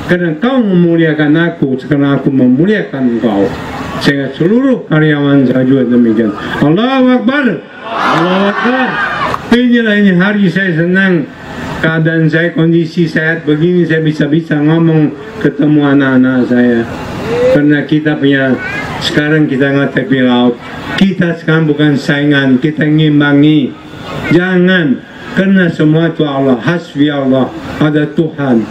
Karena kau memuliakan aku, sekarang aku memuliakan kau. Sehingga seluruh karyawan saya juga demikian. Allahu Akbar. Allahu Akbar. Ini hari saya senang. Keadaan saya, kondisi sehat begini, saya bisa ngomong ketemu anak-anak saya. Karena kita punya, sekarang kita nggak tepi laut. Kita sekarang bukan saingan, kita ngimbangi. Jangan, karena semua itu Allah, hasbi Allah, ada Tuhan.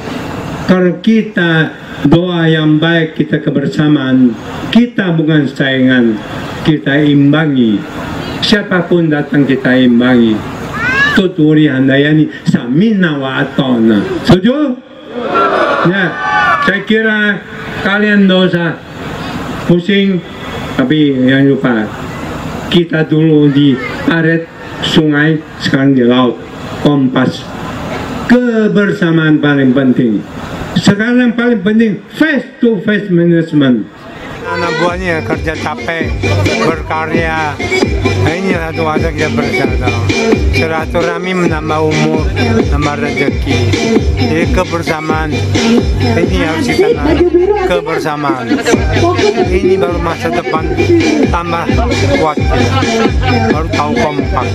Kalau kita doa yang baik, kita kebersamaan, kita bukan saingan, kita imbangi. Siapapun datang kita imbangi. Tuturi handayani samina wa atona. Setuju? Ya, saya kira kalian dosa pusing, tapi jangan lupa kita dulu di aret sungai, sekarang di laut. Kompas, kebersamaan paling penting. Sekarang paling penting face to face management. Anak buahnya kerja capek, berkarya. Inilah doa kita bersama. Silaturahmi menambah umur, menambah rezeki. Jadi kebersamaan ini harus kita kebersamaan. Ini baru masa depan tambah kuat kita. Baru tahu kompak.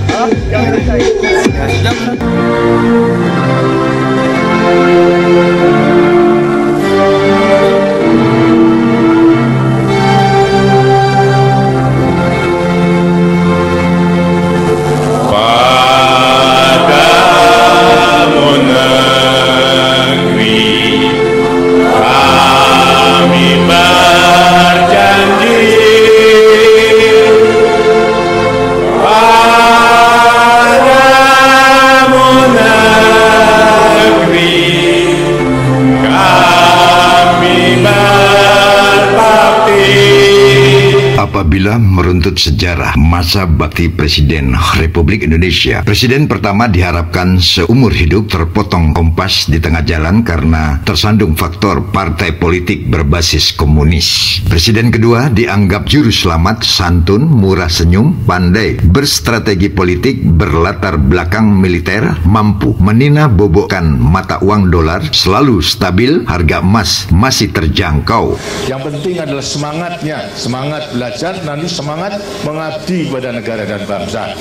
Apabila meruntut sejarah masa bakti Presiden Republik Indonesia, Presiden pertama diharapkan seumur hidup terpotong kompas di tengah jalan karena tersandung faktor partai politik berbasis komunis. Presiden kedua dianggap juru selamat, santun, murah senyum, pandai berstrategi politik, berlatar belakang militer, mampu menina bobokkan mata uang dolar, selalu stabil, harga emas masih terjangkau. Yang penting adalah semangatnya, semangat belajar, nanti semangat mengabdi kepada negara dan bangsa,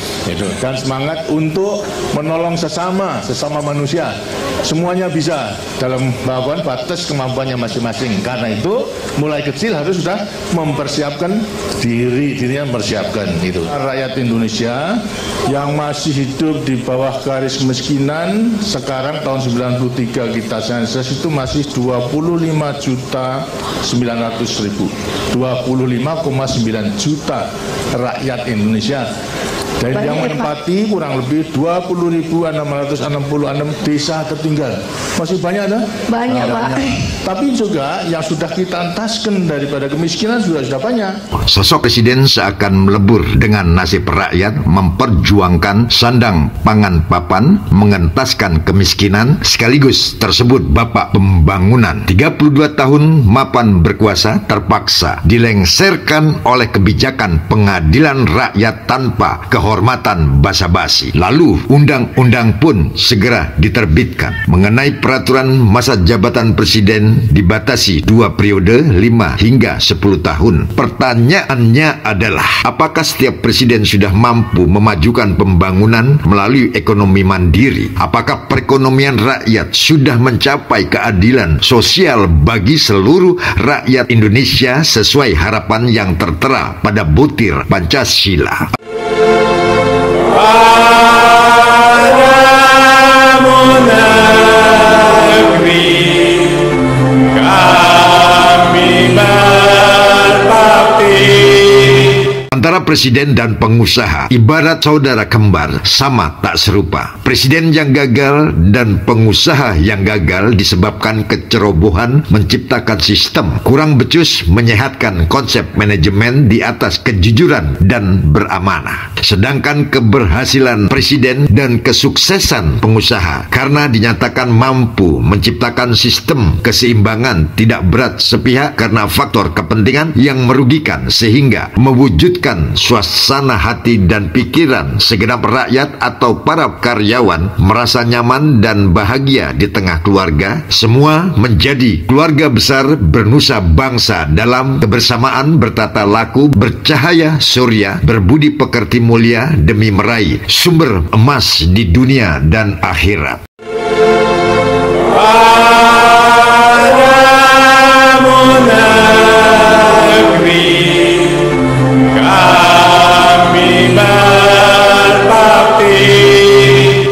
dan semangat untuk menolong sesama manusia. Semuanya bisa dalam melakukan batas kemampuannya masing-masing. Karena itu mulai kecil harus sudah mempersiapkan dirinya mempersiapkan itu. Rakyat Indonesia yang masih hidup di bawah garis kemiskinan sekarang tahun 93 kita sensus itu masih 25.900.000, 25,9 juta rakyat Indonesia. Dan yang menempati kurang lebih 20.666 desa tertinggal. Masih banyak ada? Banyak, Pak. Tapi juga yang sudah kita entaskan daripada kemiskinan sudah banyak. Sosok Presiden seakan melebur dengan nasib rakyat, memperjuangkan sandang pangan papan, mengentaskan kemiskinan, sekaligus tersebut Bapak Pembangunan. 32 tahun mapan berkuasa terpaksa dilengserkan oleh kebijakan pengadilan rakyat tanpa kehormatan basa-basi. Lalu undang-undang pun segera diterbitkan mengenai peraturan masa jabatan presiden dibatasi 2 periode 5 hingga 10 tahun. Pertanyaannya adalah, apakah setiap presiden sudah mampu memajukan pembangunan melalui ekonomi mandiri? Apakah perekonomian rakyat sudah mencapai keadilan sosial bagi seluruh rakyat Indonesia sesuai harapan yang tertera pada butir Pancasila? Antara presiden dan pengusaha ibarat saudara kembar, sama tak serupa. Presiden yang gagal dan pengusaha yang gagal disebabkan kecerobohan menciptakan sistem, kurang becus menyehatkan konsep manajemen di atas kejujuran dan beramanah. Sedangkan keberhasilan presiden dan kesuksesan pengusaha karena dinyatakan mampu menciptakan sistem keseimbangan tidak berat sepihak karena faktor kepentingan yang merugikan sehingga mewujudkan suasana hati dan pikiran segenap rakyat atau para karyawan merasa nyaman dan bahagia di tengah keluarga, semua menjadi keluarga besar bernusa bangsa dalam kebersamaan bertata laku, bercahaya surya, berbudi pekerti mulia demi meraih sumber emas di dunia dan akhirat.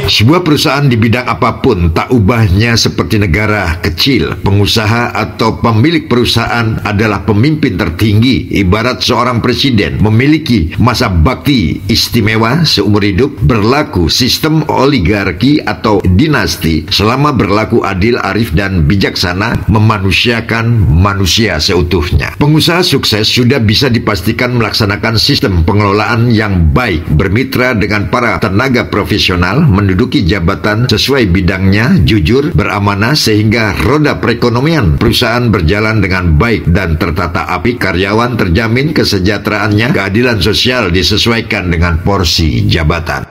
Sebuah perusahaan di bidang apapun, tak ubahnya seperti negara kecil, pengusaha atau pemilik perusahaan adalah pemimpin tertinggi. Ibarat seorang presiden memiliki masa bakti istimewa seumur hidup, berlaku sistem oligarki atau dinasti selama berlaku adil, arif, dan bijaksana, memanusiakan manusia seutuhnya. Pengusaha sukses sudah bisa dipastikan melaksanakan sistem pengelolaan yang baik, bermitra dengan para tenaga profesional, menduduki jabatan sesuai bidangnya, jujur, beramanah, sehingga roda perekonomian perusahaan berjalan dengan baik dan tertata api, karyawan terjamin kesejahteraannya, keadilan sosial disesuaikan dengan porsi jabatan.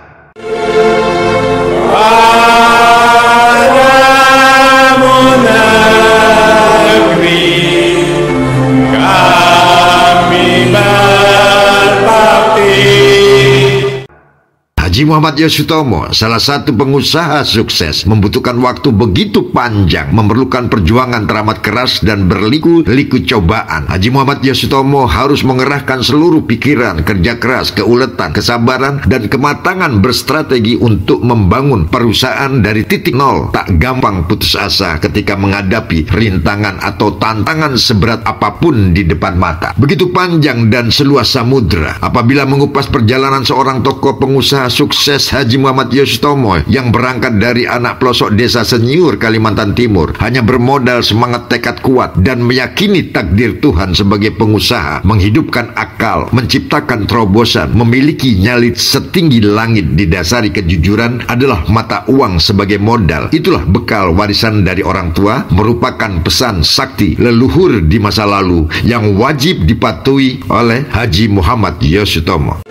Haji Muhammad Yosutomo, salah satu pengusaha sukses, membutuhkan waktu begitu panjang, memerlukan perjuangan teramat keras dan berliku-liku cobaan. Haji Muhammad Yosutomo harus mengerahkan seluruh pikiran, kerja keras, keuletan, kesabaran, dan kematangan berstrategi untuk membangun perusahaan dari titik nol. Tak gampang putus asa ketika menghadapi rintangan atau tantangan seberat apapun di depan mata. Begitu panjang dan seluas samudera. Apabila mengupas perjalanan seorang tokoh pengusaha sukses Haji Muhammad Yosutomo yang berangkat dari anak pelosok desa Senyiur, Kalimantan Timur, hanya bermodal semangat tekad kuat dan meyakini takdir Tuhan sebagai pengusaha, menghidupkan akal, menciptakan terobosan, memiliki nyali setinggi langit, didasari kejujuran adalah mata uang sebagai modal. Itulah bekal warisan dari orang tua, merupakan pesan sakti leluhur di masa lalu yang wajib dipatuhi oleh Haji Muhammad Yosutomo.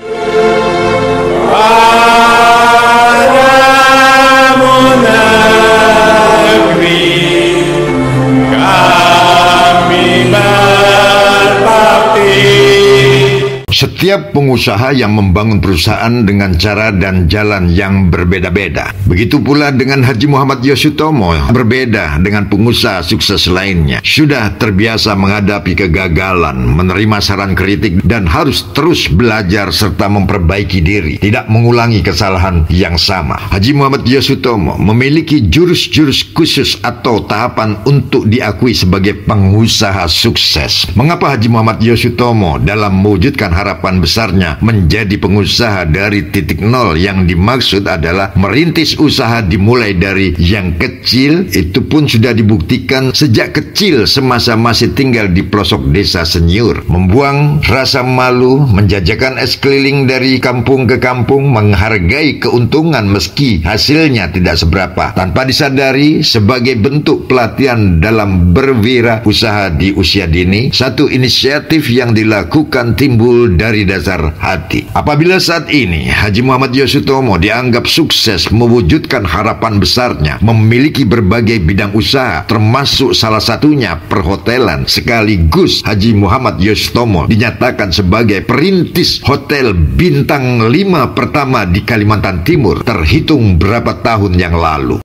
Setiap pengusaha yang membangun perusahaan dengan cara dan jalan yang berbeda-beda. Begitu pula dengan Haji Muhammad Yosutomo, berbeda dengan pengusaha sukses lainnya. Sudah terbiasa menghadapi kegagalan, menerima saran kritik, dan harus terus belajar serta memperbaiki diri, tidak mengulangi kesalahan yang sama. Haji Muhammad Yosutomo memiliki jurus-jurus khusus atau tahapan untuk diakui sebagai pengusaha sukses. Mengapa Haji Muhammad Yosutomo dalam mewujudkan harapan besarnya menjadi pengusaha dari titik nol? Yang dimaksud adalah merintis usaha dimulai dari yang kecil. Itu pun sudah dibuktikan sejak kecil semasa masih tinggal di pelosok desa Senyiur. Membuang rasa malu, menjajakan es keliling dari kampung ke kampung, menghargai keuntungan meski hasilnya tidak seberapa, tanpa disadari sebagai bentuk pelatihan dalam berwirausaha di usia dini. Satu inisiatif yang dilakukan timbul dari dasar hati. Apabila saat ini Haji Muhammad Yosutomo dianggap sukses mewujudkan harapan besarnya, memiliki berbagai bidang usaha, termasuk salah satunya perhotelan, sekaligus Haji Muhammad Yosutomo dinyatakan sebagai perintis hotel bintang 5 pertama di Kalimantan Timur, terhitung berapa tahun yang lalu.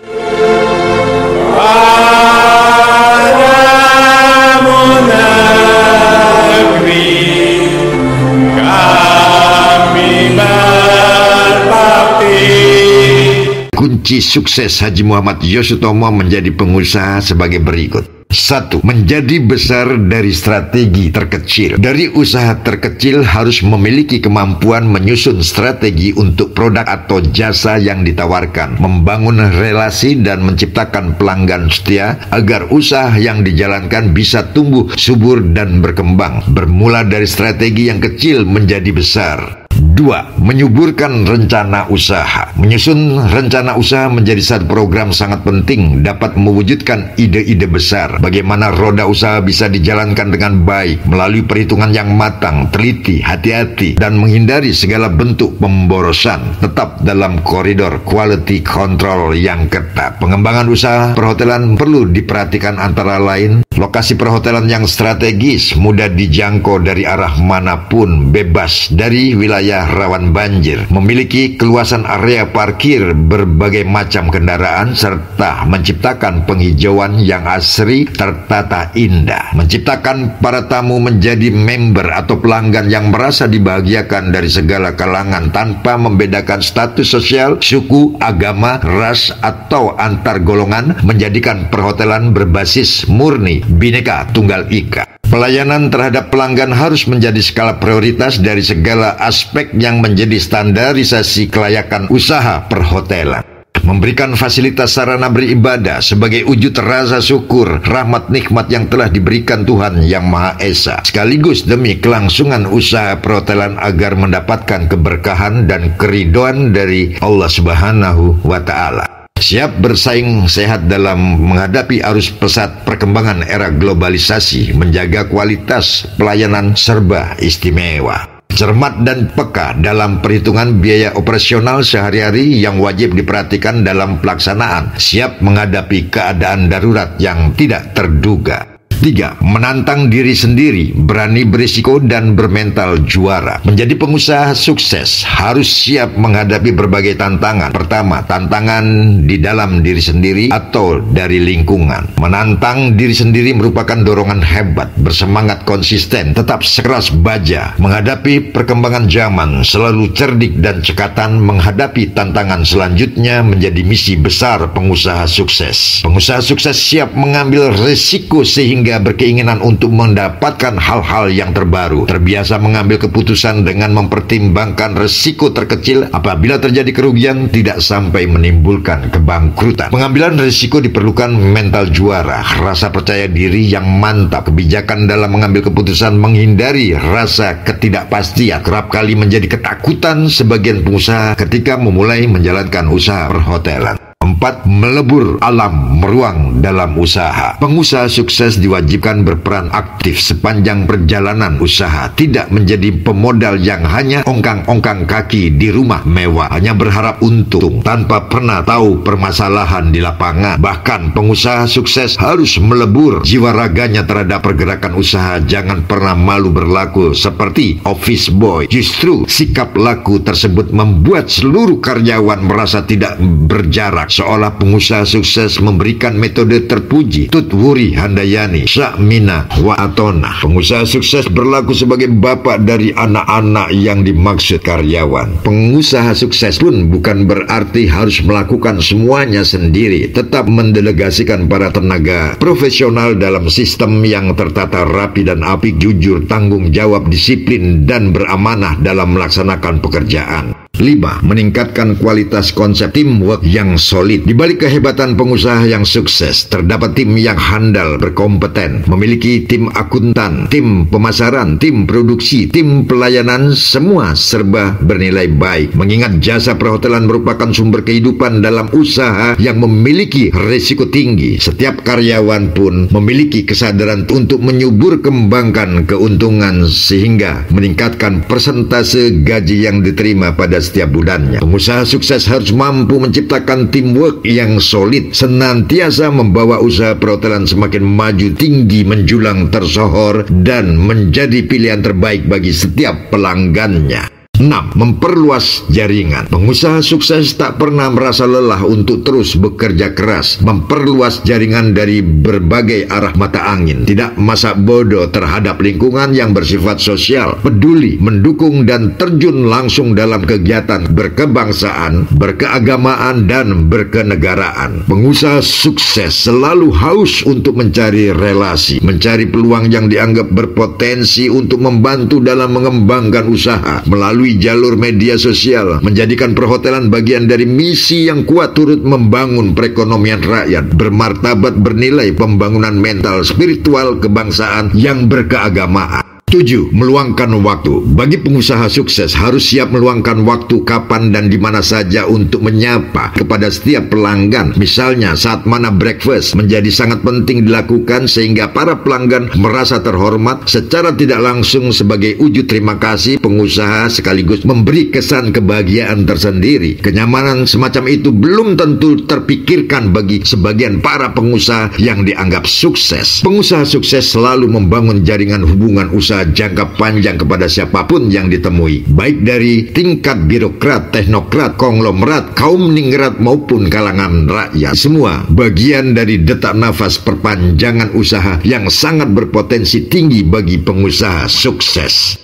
Kunci sukses Haji Muhammad Yosutomo menjadi pengusaha sebagai berikut. 1. Menjadi besar dari strategi terkecil. Dari usaha terkecil harus memiliki kemampuan menyusun strategi untuk produk atau jasa yang ditawarkan, membangun relasi dan menciptakan pelanggan setia agar usaha yang dijalankan bisa tumbuh subur dan berkembang. Bermula dari strategi yang kecil menjadi besar. 2. Menyuburkan rencana usaha. Menyusun rencana usaha menjadi satu program sangat penting, dapat mewujudkan ide-ide besar. Bagaimana roda usaha bisa dijalankan dengan baik melalui perhitungan yang matang, teliti, hati-hati, dan menghindari segala bentuk pemborosan, tetap dalam koridor quality control yang ketat. Pengembangan usaha perhotelan perlu diperhatikan antara lain lokasi perhotelan yang strategis, mudah dijangkau dari arah manapun, bebas dari wilayah rawan banjir, memiliki keluasan area parkir berbagai macam kendaraan, serta menciptakan penghijauan yang asri tertata indah. Menciptakan para tamu menjadi member atau pelanggan yang merasa dibahagiakan dari segala kalangan tanpa membedakan status sosial, suku, agama, ras, atau antar golongan, menjadikan perhotelan berbasis murni Bhinneka Tunggal Ika. Pelayanan terhadap pelanggan harus menjadi skala prioritas dari segala aspek yang menjadi standarisasi kelayakan usaha perhotelan. Memberikan fasilitas sarana beribadah sebagai wujud rasa syukur rahmat nikmat yang telah diberikan Tuhan Yang Maha Esa, sekaligus demi kelangsungan usaha perhotelan agar mendapatkan keberkahan dan keridhaan dari Allah Subhanahu wa Ta'ala. Siap bersaing sehat dalam menghadapi arus pesat perkembangan era globalisasi, menjaga kualitas pelayanan serba istimewa. Cermat dan peka dalam perhitungan biaya operasional sehari-hari yang wajib diperhatikan dalam pelaksanaan, siap menghadapi keadaan darurat yang tidak terduga. 3. Menantang diri sendiri, berani berisiko dan bermental juara. Menjadi pengusaha sukses harus siap menghadapi berbagai tantangan. Pertama, tantangan di dalam diri sendiri atau dari lingkungan. Menantang diri sendiri merupakan dorongan hebat, bersemangat konsisten, tetap sekeras baja. Menghadapi perkembangan zaman, selalu cerdik dan cekatan menghadapi tantangan selanjutnya menjadi misi besar pengusaha sukses. Pengusaha sukses siap mengambil risiko sehingga berkeinginan untuk mendapatkan hal-hal yang terbaru, terbiasa mengambil keputusan dengan mempertimbangkan resiko terkecil apabila terjadi kerugian tidak sampai menimbulkan kebangkrutan. Pengambilan risiko diperlukan mental juara, rasa percaya diri yang mantap, kebijakan dalam mengambil keputusan, menghindari rasa ketidakpastian. Kerap kali menjadi ketakutan sebagian pengusaha ketika memulai menjalankan usaha perhotelan. 4. Melebur alam meruang dalam usaha. Pengusaha sukses diwajibkan berperan aktif sepanjang perjalanan usaha, tidak menjadi pemodal yang hanya ongkang-ongkang kaki di rumah mewah, hanya berharap untung tanpa pernah tahu permasalahan di lapangan. Bahkan pengusaha sukses harus melebur jiwa raganya terhadap pergerakan usaha, jangan pernah malu berlaku seperti office boy. Justru sikap laku tersebut membuat seluruh karyawan merasa tidak berjarak, seolah pengusaha sukses memberikan metode terpuji. Tut Wuri Handayani, Sa'mina wa Atona. Pengusaha sukses berlaku sebagai bapak dari anak-anak yang dimaksud karyawan. Pengusaha sukses pun bukan berarti harus melakukan semuanya sendiri, tetap mendelegasikan para tenaga profesional dalam sistem yang tertata rapi dan apik, jujur, tanggung jawab, disiplin, dan beramanah dalam melaksanakan pekerjaan. 5. Meningkatkan kualitas konsep teamwork yang solid. Di balik kehebatan pengusaha yang sukses, terdapat tim yang handal, berkompeten, memiliki tim akuntan, tim pemasaran, tim produksi, tim pelayanan, semua serba bernilai baik. Mengingat jasa perhotelan merupakan sumber kehidupan dalam usaha yang memiliki risiko tinggi, setiap karyawan pun memiliki kesadaran untuk menyubur kembangkan keuntungan sehingga meningkatkan persentase gaji yang diterima pada setiap bulannya. Pengusaha sukses harus mampu menciptakan teamwork yang solid, senantiasa membawa usaha perhotelan semakin maju, tinggi, menjulang, tersohor, dan menjadi pilihan terbaik bagi setiap pelanggannya. 6. Memperluas jaringan. Pengusaha sukses tak pernah merasa lelah untuk terus bekerja keras, memperluas jaringan dari berbagai arah mata angin, tidak masak bodoh terhadap lingkungan yang bersifat sosial, peduli, mendukung, dan terjun langsung dalam kegiatan berkebangsaan, berkeagamaan, dan berkenegaraan. Pengusaha sukses selalu haus untuk mencari relasi, mencari peluang yang dianggap berpotensi untuk membantu dalam mengembangkan usaha melalui jalur media sosial, menjadikan perhotelan bagian dari misi yang kuat turut membangun perekonomian rakyat, bermartabat, bernilai, pembangunan mental, spiritual, kebangsaan yang berkeagamaan. 7. Meluangkan waktu. Bagi pengusaha sukses harus siap meluangkan waktu kapan dan di mana saja untuk menyapa kepada setiap pelanggan. Misalnya saat mana breakfast menjadi sangat penting dilakukan sehingga para pelanggan merasa terhormat. Secara tidak langsung sebagai wujud terima kasih, pengusaha sekaligus memberi kesan kebahagiaan tersendiri. Kenyamanan semacam itu belum tentu terpikirkan bagi sebagian para pengusaha yang dianggap sukses. Pengusaha sukses selalu membangun jaringan hubungan usaha jangka panjang kepada siapapun yang ditemui, baik dari tingkat birokrat, teknokrat, konglomerat, kaum ningrat maupun kalangan rakyat. Semua bagian dari detak nafas perpanjangan usaha yang sangat berpotensi tinggi bagi pengusaha sukses.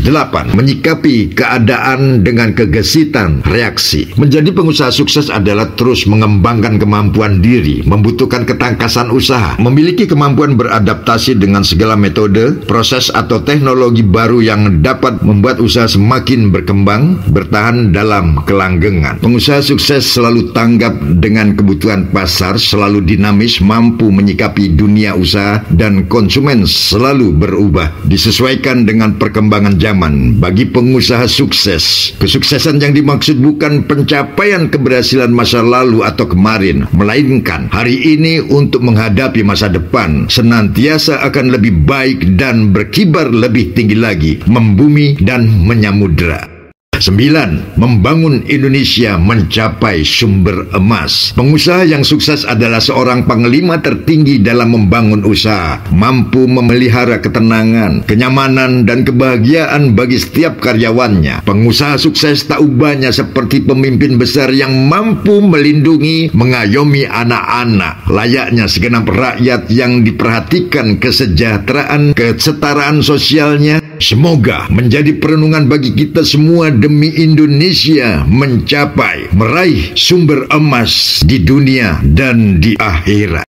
8. Menyikapi keadaan dengan kegesitan reaksi. Menjadi pengusaha sukses adalah terus mengembangkan kemampuan diri, membutuhkan ketangkasan usaha, memiliki kemampuan beradaptasi dengan segala metode, proses atau teknologi baru yang dapat membuat usaha semakin berkembang, bertahan dalam kelanggengan. Pengusaha sukses selalu tanggap dengan kebutuhan pasar, selalu dinamis, mampu menyikapi dunia usaha dan konsumen selalu berubah, disesuaikan dengan perkembangan zaman. Bagi pengusaha sukses, kesuksesan yang dimaksud bukan pencapaian keberhasilan masa lalu atau kemarin, melainkan hari ini untuk menghadapi masa depan, senantiasa akan lebih baik dan berkibar lebih tinggi lagi, membumi dan menyamudra. 9. Membangun Indonesia mencapai sumber emas. Pengusaha yang sukses adalah seorang panglima tertinggi dalam membangun usaha, mampu memelihara ketenangan, kenyamanan, dan kebahagiaan bagi setiap karyawannya. Pengusaha sukses tak ubahnya seperti pemimpin besar yang mampu melindungi, mengayomi anak-anak, layaknya segenap rakyat yang diperhatikan kesejahteraan, kesetaraan sosialnya. Semoga menjadi perenungan bagi kita semua demi Indonesia mencapai, meraih sumber emas di dunia dan di akhirat.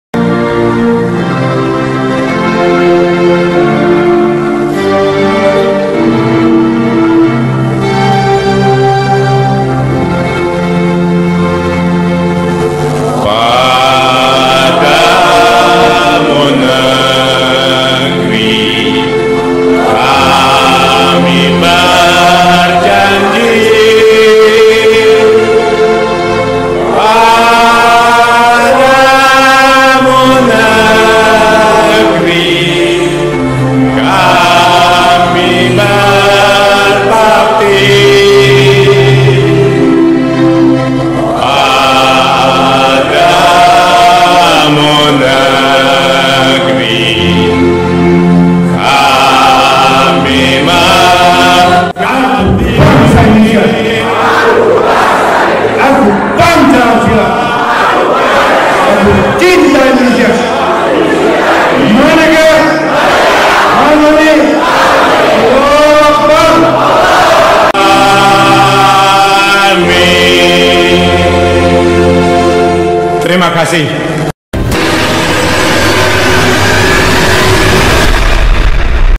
Terima kasih.